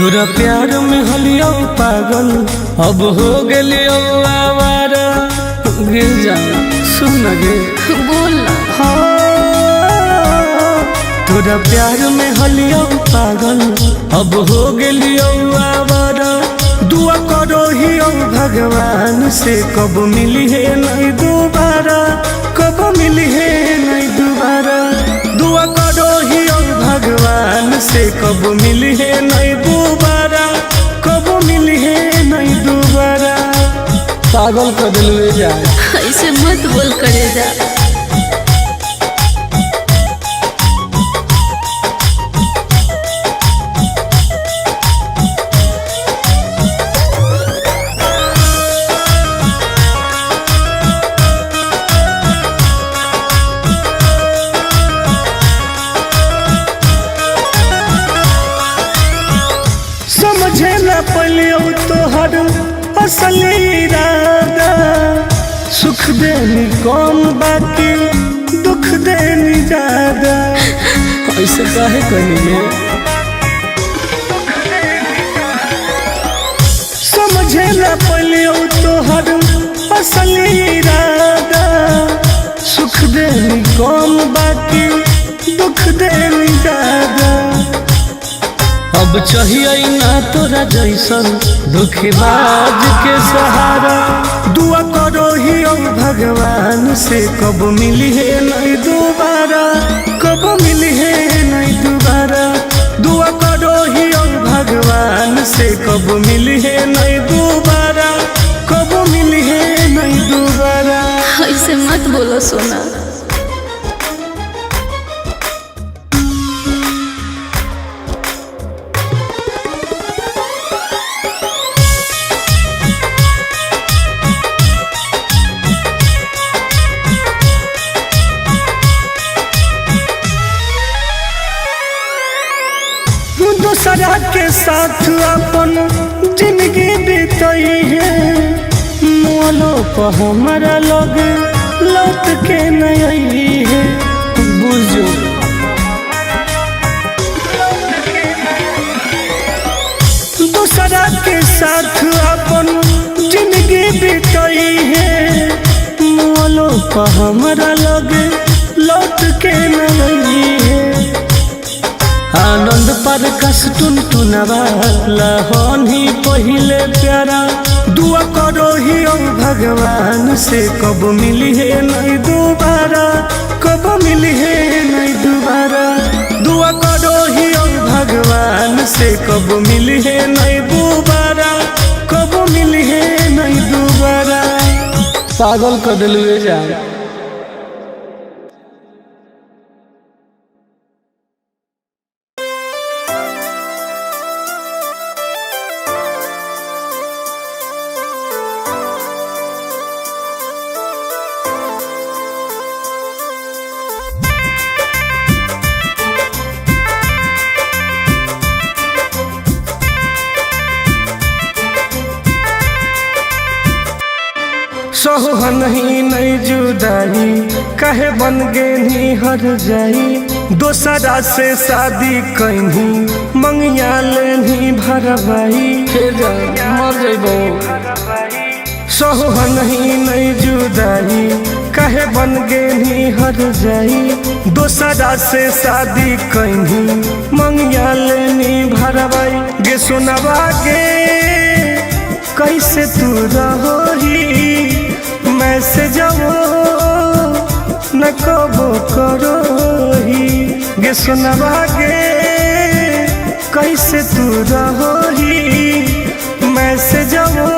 तोरा प्यार में हलियो पागल अब हो गलियो आवारा। गिर जाना सुन गे बोल ना। तोरा प्यार में हलियो पागल अब हो गलियो आवारा। दुआ करो ही भगवान से कब मिली है नहीं दोबारा, कब मिली है नहीं दोबारा। दुआ करो ही भगवान से कब मिली है नहीं दोबारा, कब मिली है नहीं दोबारा। पागल कर दिलवे जाए ऐसे मत बोल करे जा। समझे न पलियो तोहर असली इरादा। सुख देनी कौन बाकी दुख देनी ज्यादा। ऐसे काहे कहिए समझे न पलियो तोहर असली इरादा। सुख देनी कौन बाकी दुख देनी ज्यादा। अब चाहिए ना तोरा जैसन धोखेबाज के सहारा। दुआ करो ही भगवान से कब मिली है नहीं दोबारा, कब मिली है नहीं दोबारा। दुआ करो ही भगवान से कब मिली है नहीं दोबारा, कब मिली है नहीं दोबारा। ऐसे मत बोलो सोना। दूसरा के साथ अपन जिंदगी बीतई है। मोलो पर हमारा लोग लौट के नहीं है। बुझो दूसरा के साथ अपन जिंदगी बीतई है। मोलो पर हमारा लोग लौट के नहीं है। आनंद पर कस टुन टुनवा लहन ही पहिले प्यारा। दुआ करो ही भगवान से कब मिली है नहीं दोबारा, कब मिली है नहीं दोबारा। दुआ करो ही भगवान से कब मिली है नहीं दोबारा, कब मिली है नहीं दोबारा। पागल कर दिलवे जाए। सोह नहीं जुदाई कहे बन गेनी हर जाई। दोसरा से शादी कहीं मंगिया लेनी भरवाई। मर जइबो सोह नहीं जुदाई कहे बन गेनी हर जाई। दोसरा से शादी कहीं मंगिया लेनी भरवाई। गे सुनवा गे कैसे तू रहोही मैसेजवो न कबो करोही। गे सुनवा गे कैसे तू रहोही मैसेजवो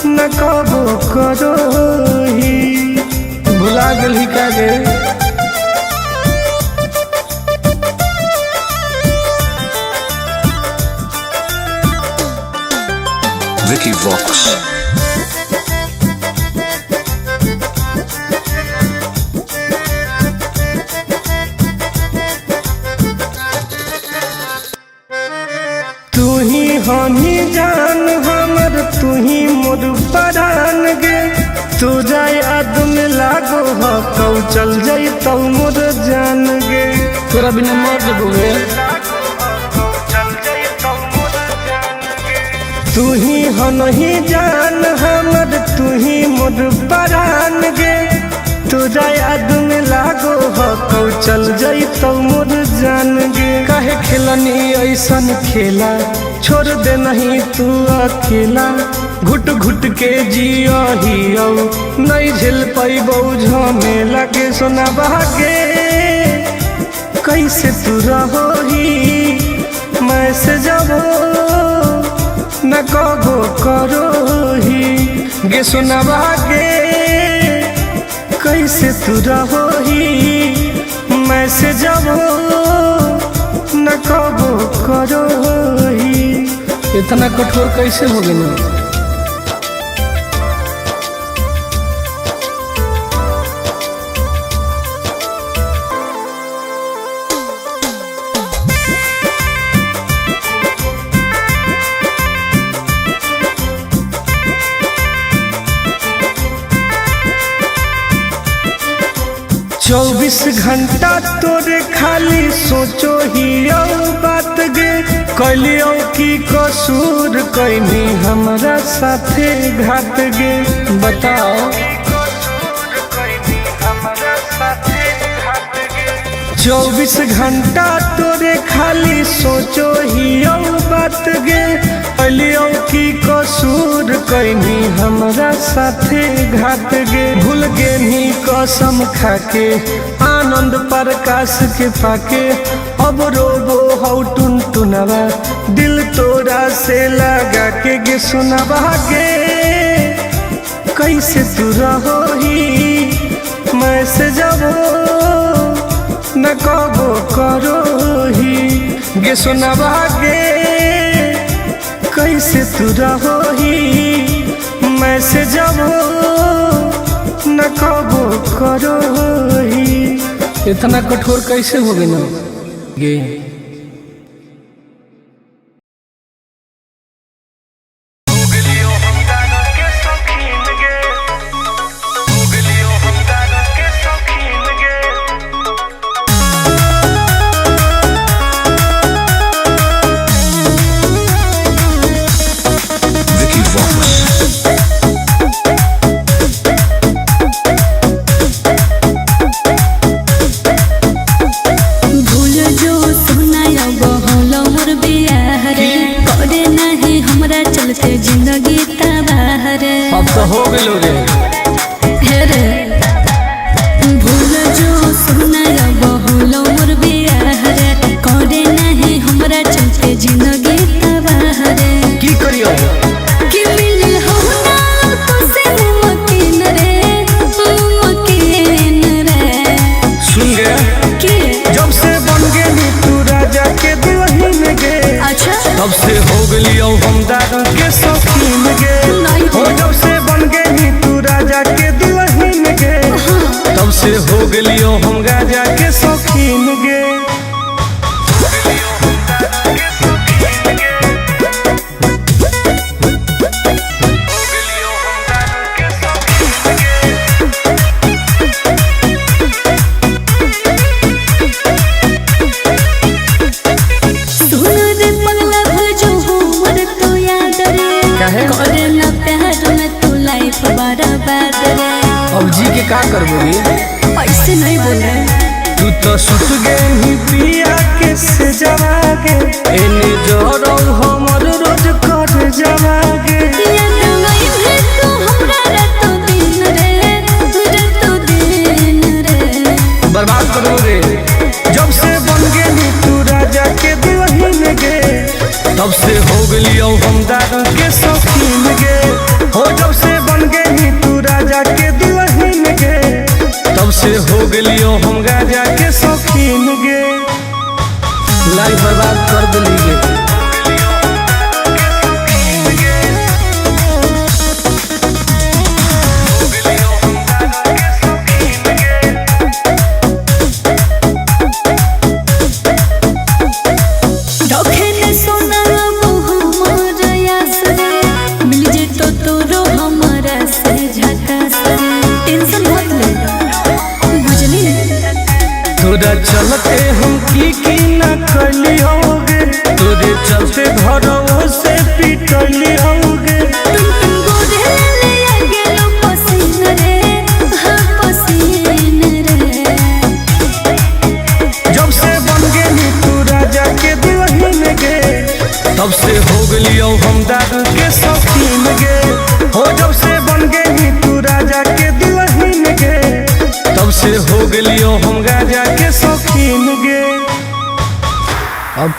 न कबो करोही। भुला गली का गे Vicky Vox. तू ही हनी जान हमर, तू ही मोर परान गे। तू जाए याद में लागो हो कौ चल जाई तो मोर जान गे। तोरा बिना मर जबोगे। तू ही हो नहीं जान हमर, तू ही मोर परान गे। तोरा याद में लागो हो कौ चल जाई तो मोर जान गे। काहे खेलनी ऐसन खेला, छोड़ दे नहीं तू अकेला। घुट घुट के जियो हियो, नहीं झेल पैबौ झमेला के। सोना बहागे कैसे तू रहोही, मैं से जाबो न कबो करोही गे। सोना बहागे कैसे तू रहोही, मैं से जाबो न कबो करोही। इतना कठोर कैसे हो गया? चौबीस घंटा तोरे खाली सोचो ही बात गे। कलियो की कसूर कैनी हमरा साथे घात गे। बताओ 24 घंटा तोरे खाली सोचो ही बात गे। कलियो की कसूर कैनी हमरा साथे घात गे। भूल गे नी कसम खाके आनंद प्रकाश के पाके। अब रोबो हौ टुनटुनवा दिल तोरा से लगा के गे। सुनवा गे कैसे तू रहोही, मैं से जाबो न कबो करोही गे। सुनवा गे कैसे तू रहोही, मैं से जाबो न कबो करोही। इतना कठोर कैसे हो गया गे? जिंदगी तबाह रे, अब तो हो गइलो रे। हे रे भूल जो सुनाया बहुलो मोर बियाह रे। करे नहीं हमरा चलते जिंदगी तबाह रे। की करियो कि मिले हो ना तो से मकीन रे, मकीन रे। सुन गे कि जब से बन गेली तू राजा के दुल्हन गे। अच्छा तब से हो गलियो हम दारू के शौकीन गे। हो जब से बन गेली तू राजा के दुल्हन गे। तब से हो गलियो हम गाजा के शौकीन गे। करे ना प्यार में तू लाइफ बर्बाद रे। अब जी के का करबोगी? ऐसे नहीं बोले तू तो सुत गई पिया के से जवागे। एने जरो हमर रोज कर जवागे। याद नहीं है तू हमरा रातो दिन रे, रातो दिन रे। बर्बाद करो रे। जब से बन गेली तू राजा के दुल्हन गे। तब से हो गलियो हम दारू के शौकीन गे। हो जब से बन गेली तू राजा के दुल्हन गे। तब से हो गलियो हम गाजा के शौकीन गे। लाइफ बर्बाद कर दिली गे। तोरा चलते हम की न कलियोगे। तोरे चलते घरों से पिटलियो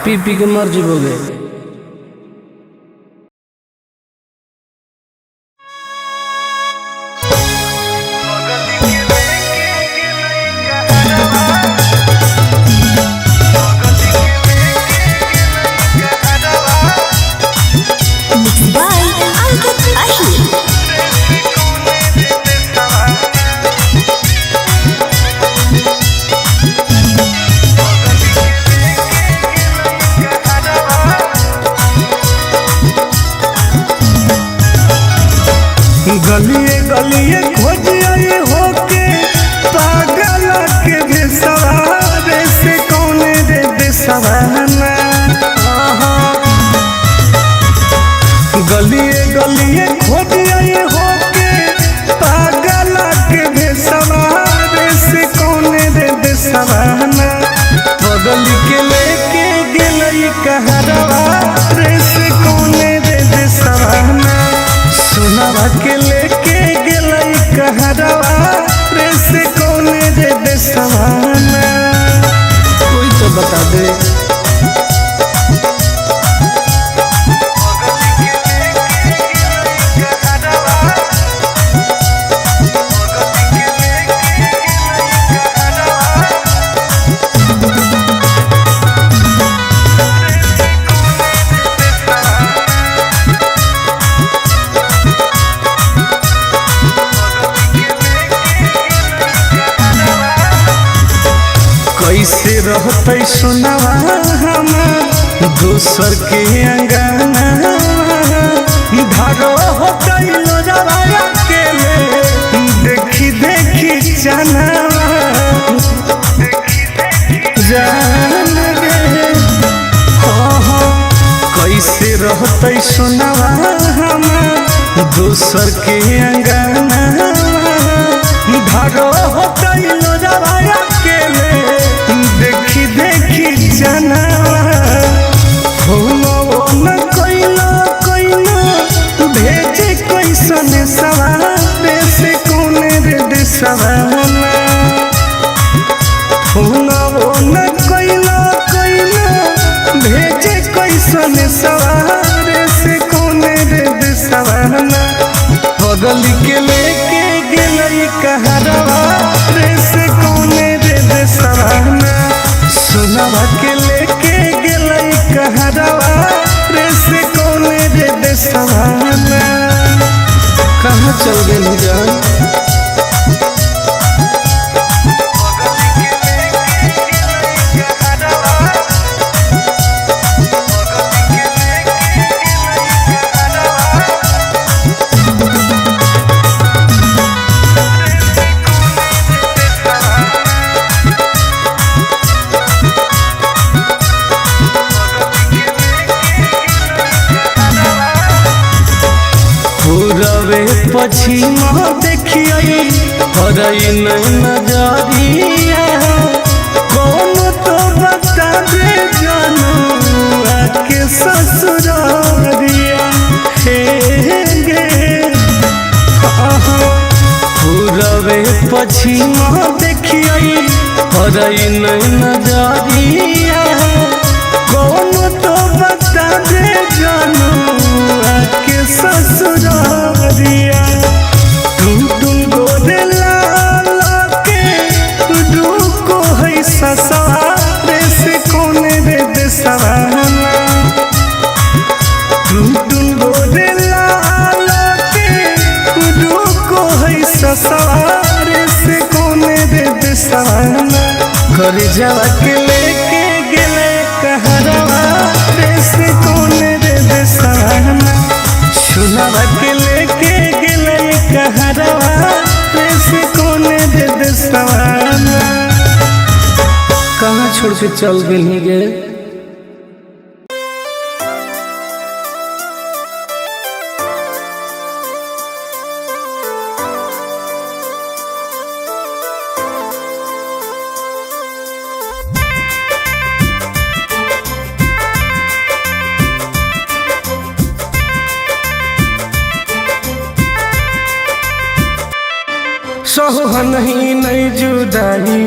पी पी के मर जीवोगे। गलिए गलिए खोज आई होके पागल के बेसवारे से कौने रे बेसवाना। गलिए गलिए खोज आई होके पागल के बेसवारे से कौने रे बेसवाना। बगल के लेके गेलई कहरवा रे से कौने रे बेसवाना। सुनावा के लेके गेलई कहरवा रे से कौने रे बेसवाना। कोई तो बता दे। कैसे रहते सुनावा हमार दूसर के अंगना। धारो होते लोजवाया के देखी देखी जनावा जान गे। कैसे रहते सुनावा हमार दूसर के अंगना। धारो होते लोजवाया के देखी देखी जनावा। हो न कोइलो कोइलो भेजे कैसन सवारे से कौने रे देसवाना। हो न कोइलो कोइलो भेजे कैसन सवारे से कौने रे देसवाना। बगल के लेके गेलई कहरवा रे से कौने रे देसवाना। सुनावा के लेके गेलई कहरवा रे से कौने रे देसवाना। कहाँ चल गए जान। पूरबे पश्चिम देखिए हरई नजरिया। कौन तो बता दे जानू आके ससुरारिया। हे गे पूरबे पश्चिम देखिए हरई नजरिया। कौन तो बता दे जानू आके ससुरारिया। तुम गोदे लाला के डूको है ससुरारे से कौने रे देसवाना। तुम गोदे लाला के डूको है ससुरारे से कौने रे देसवाना। घर जावा के लेके गेले कहरवा रे से कौने रे देसवाना। सुनावा के लेके गेले कहरवा रे से कौने रे देसवाना। कहाँ छोड़ के चल गए गे। सोहन ही नहीं जुदाई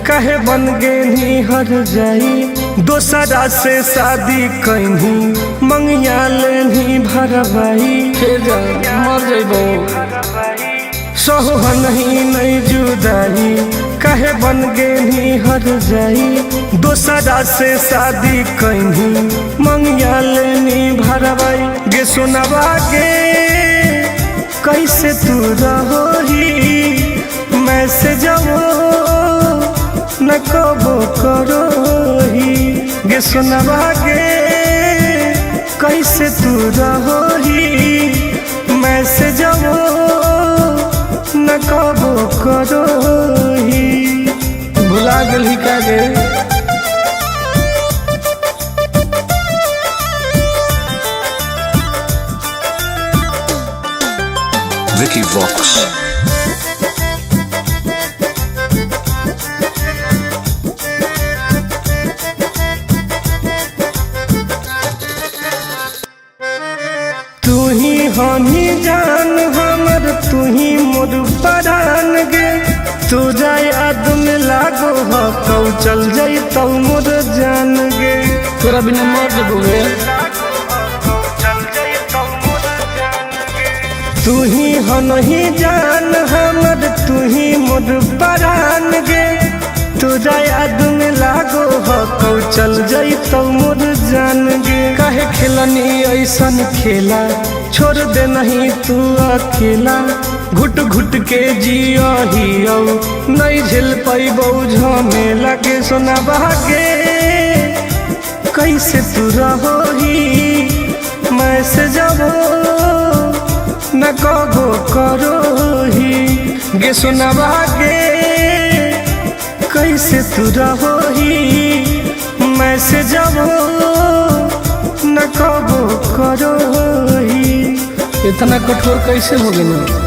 कहे बन गे नी हर जाई। दोसरा से शादी कैनी मंगिया लेनी भरवाई मर जइबो सोह नहीं जुदाई कहे बन गेनी हर जाई दोसरा से शादी कैनी मंगिया लेनी भरवाई गे सुनवा गे कैसे तू रहोही मैसेजो न कबो करोही गे सुनवा गे कैसे तू रहोही मैसेजो न कबो करोही भुला गेली का गे Vicky Vox. तू ही हनी जान हमर तू ही मोर परान गे तू जाय आदमी लागो हो कौ चल जाई तौ मोर जान गे तोरा बिना मर जइबो गे तू ही हनही जान हमर तू ही मोर परान गे तू जाय आदमी लागो हो कौ चल जाई तौ मोर जान गे काहे खेलनी ऐसन खेला छोड़ दे नहीं तू अकेला घुट घुट के जियो हियो नहीं झेल पैबो झमेला के सोना बहागे कैसे तू रहोही मैसेजो न कबो करोही गे सोना बहागे कैसे तू रहोही मैसेजो न कबो करोही इतना कठोर कैसे हो गई ना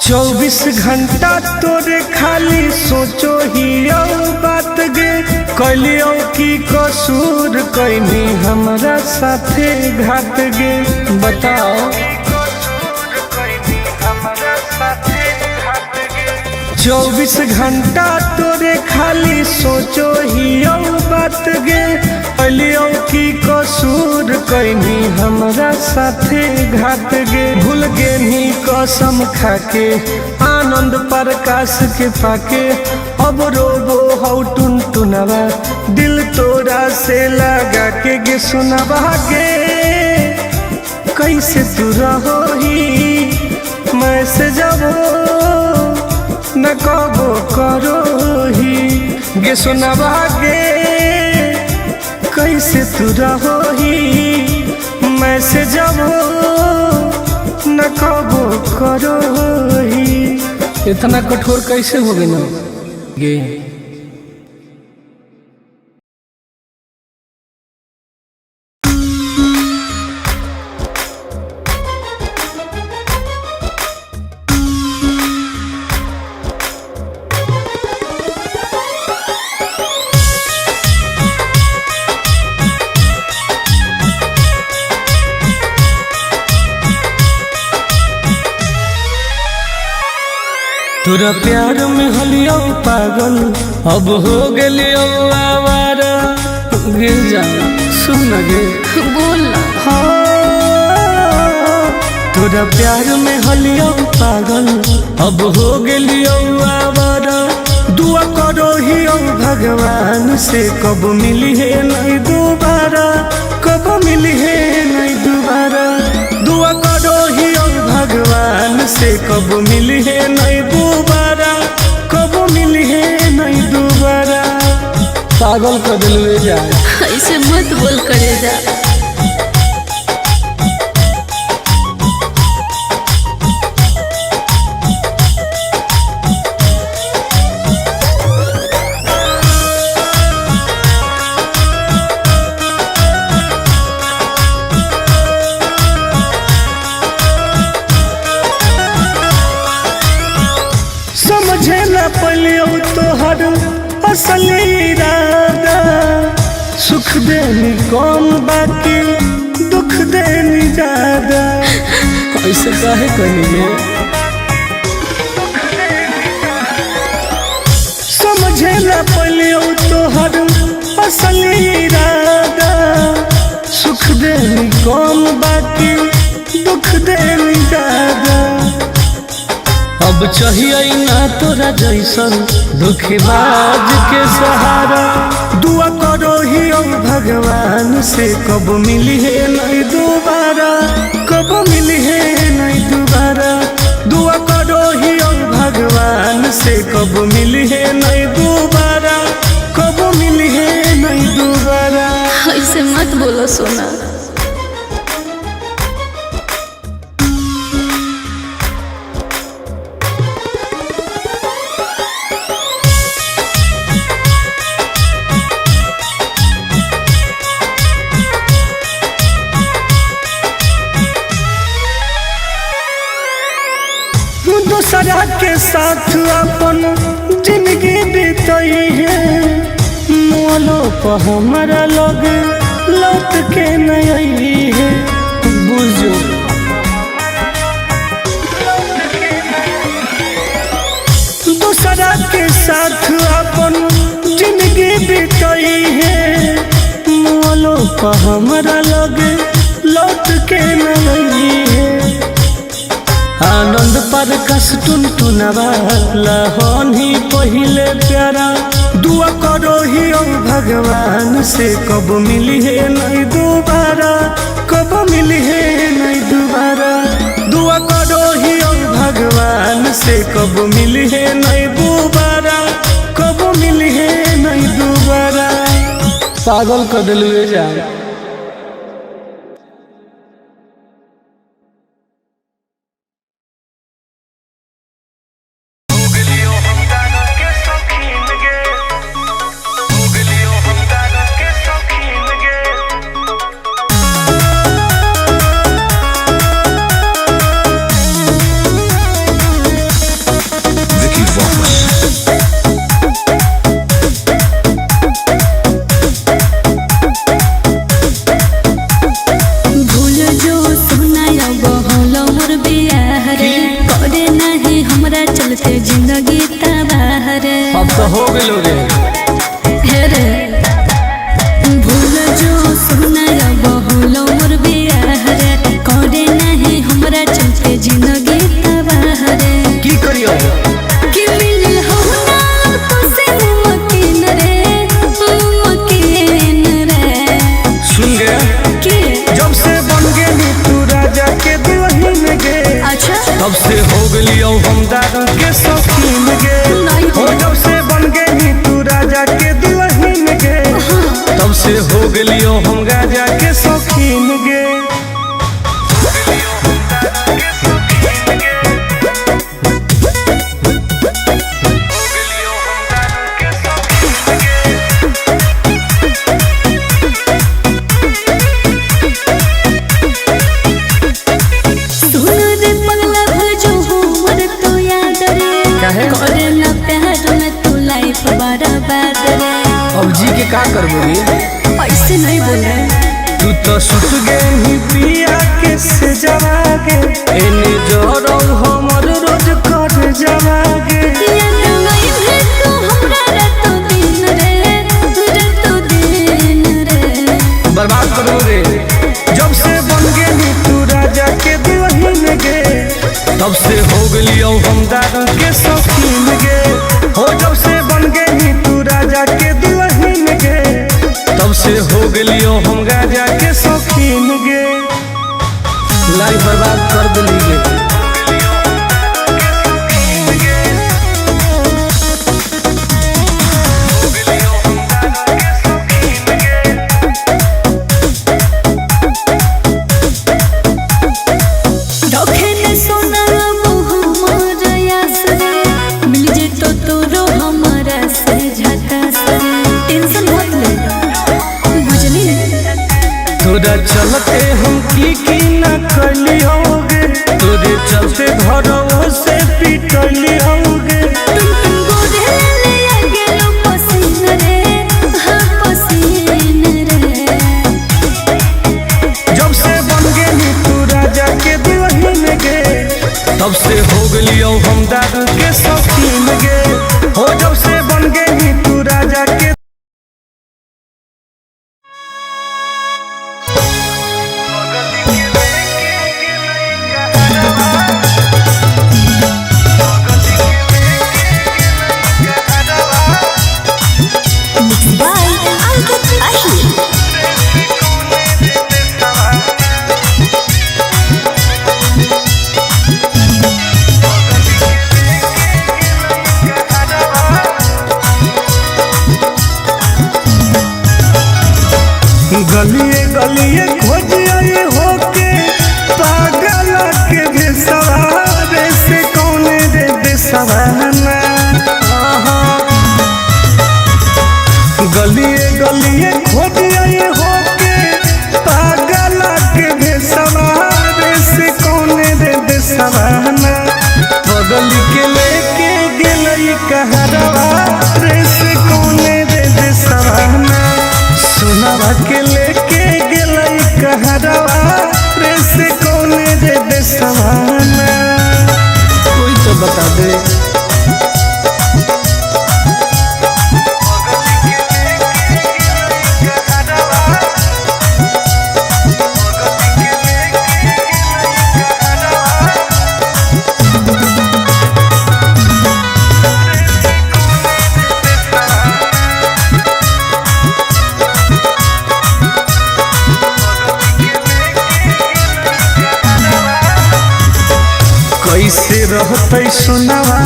चौबीस घंटा तोरे खाली सोचो ही बात गे कैलियो की कसूर कैनी हमरा साथे घात गे बताओ 24 घंटा तोरे खाली सोचो ही बात गे कैलियो की कसूर कैनी हमरा साथे घात गे भूल गे नी कसम खाके आनंद प्रकाश के पाके अब रोबो हौ टुन टुनवा दिल तोरा से लगा के गे सुनवा गे कैसे तू रहोही मैसेजो न कबो करोही गे सुनवा गे कैसे तू रहोही मैसेजो न कबो करोही इतना कठोर कैसे हो गई ना गे तोरा प्यार में हलियो पागल अब हो गेलियो आवारा गिर जा सुन ना गे बोल ना तोरा प्यार में हलियो पागल अब हो गेलियो आवारा दुआ करो ही भगवान से कब मिली है नहीं दोबारा कब मिली है नहीं दोबारा दुआ करो ही भगवान से कब मिली है नहीं दोबारा कब मिली है नहीं दोबारा पागल कर दिलवे जा ऐसे मत बोल करे जा समझ पलियो तोहर असली इरादा सुख देनी कौन बाकी दुख देनी ज्यादा ऐसे काहे करिए समझे ना पलियो तोहर असली इरादा सुख देनी कौन बाकी दुख देनी ज्यादा अब चाहिए ना तोरा जैसन दुखबाज के सहारा दुआ करो ही भगवान से कब मिली है नहीं दोबारा कब मिली है नहीं दोबारा दुआ करो ही भगवान से कब मिली है नहीं दोबारा कब मिली है नहीं दोबारा ऐसे मत बोलो सोना। दूसरा के साथ अपन जिंदगी बीतई है मोलो पर हमारा लोग लौट के नहीं है बुझो दूसरा के साथ अपन जिंदगी बीतई है मोलो पर हमारा लोग लौट के नहीं है आनंद पर कस टुनटुनवा लहन ही पहिले प्यारा दुआ करो ही भगवान से कब मिली है नहीं दोबारा कब मिली है नहीं दोबारा दुआ करो ही भगवान से कब मिली है नहीं दोबारा कब मिली है नहीं दोबारा पागल कर दिलवे जा। जिंदगी तबाह रे अब तो हो गलो रे रे भूल जो सुना बहुल मोर बियाह रे करे नहीं हमरा चलते जिंदगी तबाह रे की करियो कि मिल हो ना तो से मुमकिन रे सुन गे कि जब से बन गेली तू राजा के दुल्हन गे अच्छा तब से हो गलियो हम दादा के शौकीन गे हो जब से बन गेली तू राजा के दुल्हन गे तब से हो गलियो हम राजा के शौकीन गे अब जी के का करबो रे ऐसे नहीं बोले तू तो सुत गई पिया के से जवागे एने जोरो हमर रोज कर जवागे याद नहीं है तू हमरा रातो दिन रे बर्बाद करो रे जब से बन गेली तू राजा के दुल्हन गे तब से हो गलियो हम दादा के शौकीन गे हो जब से बन गेली तू राजा के दुल्हन गे तब से हो गलियो हम राजा के शौकीन गे लाइफ बर्बाद कर दिली गे तोरा चलते हम की न कलियोगे तोरे तब से हो गलियो हम दारू के शौकीन गे हो जब से बन गई तू राजा के गलिए गलिए खोजिए होके पागल के बेसवारे से कौने रे बेसवाना गलिए गलिए खोजिए होके पागल के बेसवारे से कौने रे बेसवाना बगल के लेके गेलई कहरवा रे से कौने रे बेसवाना सुनावा के लेके गेलई कहरवा रे से कौने रे बेसवाना कोई तो बता दे कैसे रहते सुनावा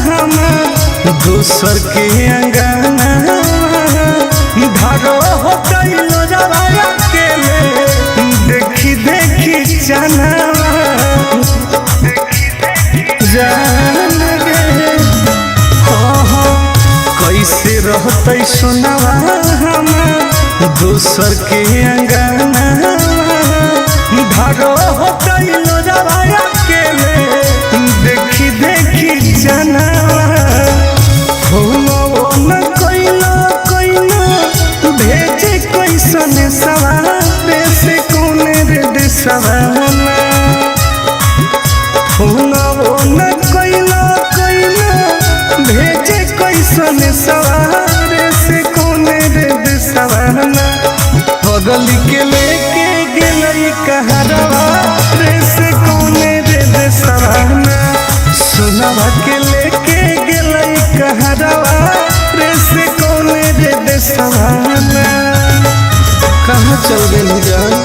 हमार दूसर के अंगना धारो होते लोजवाया के देखी देखी जनावा जान गे कैसे रहते सुनावा हमार दूसर के अंगना धारो होते लोजवाया के देखी देखी जनावा हो न कोइलो भेजे कैसन सवारे से कौने रे देसवाना हो न कोइलो भेजे कैसन सवारे से कौने रे देसवाना बगल के लेके गेलई कहरवा रे से कौने रे देसवाना सुनावा के लेके गेलई कहरवा रे से कौने रे देसवाना कहाँ चल गई जान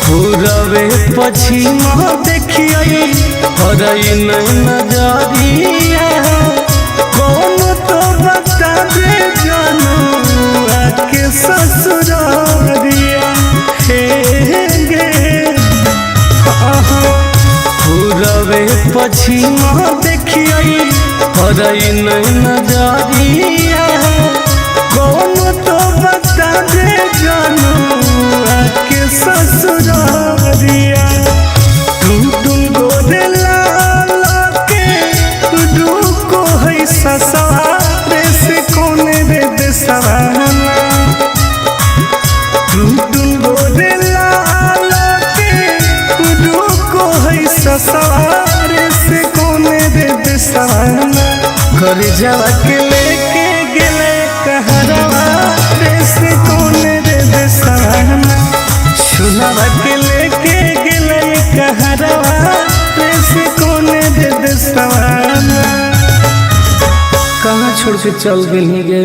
पूरबे पश्चिम देखिए हरई नहीं नजरिया कौन तो बता दे जानू आके ससुरारिया हे गे पूरबे पश्चिम देखिए हरई नहीं नजरिया कौन तो बता दे जानू आके ससुरारिया टुन गोदे लाला के रुको है ससुरारे से कौने रे देसवाना टुन गोदे लाला के रुको है ससुरारे से कौने रे देसवाना घर जावा के लेके गेले कहरवा रे से कौने रे देसवाना सुनावा के लेके गेलई कहरवा रे से कौने रे देसवाना कहाँ छोड़ के चल गई गे।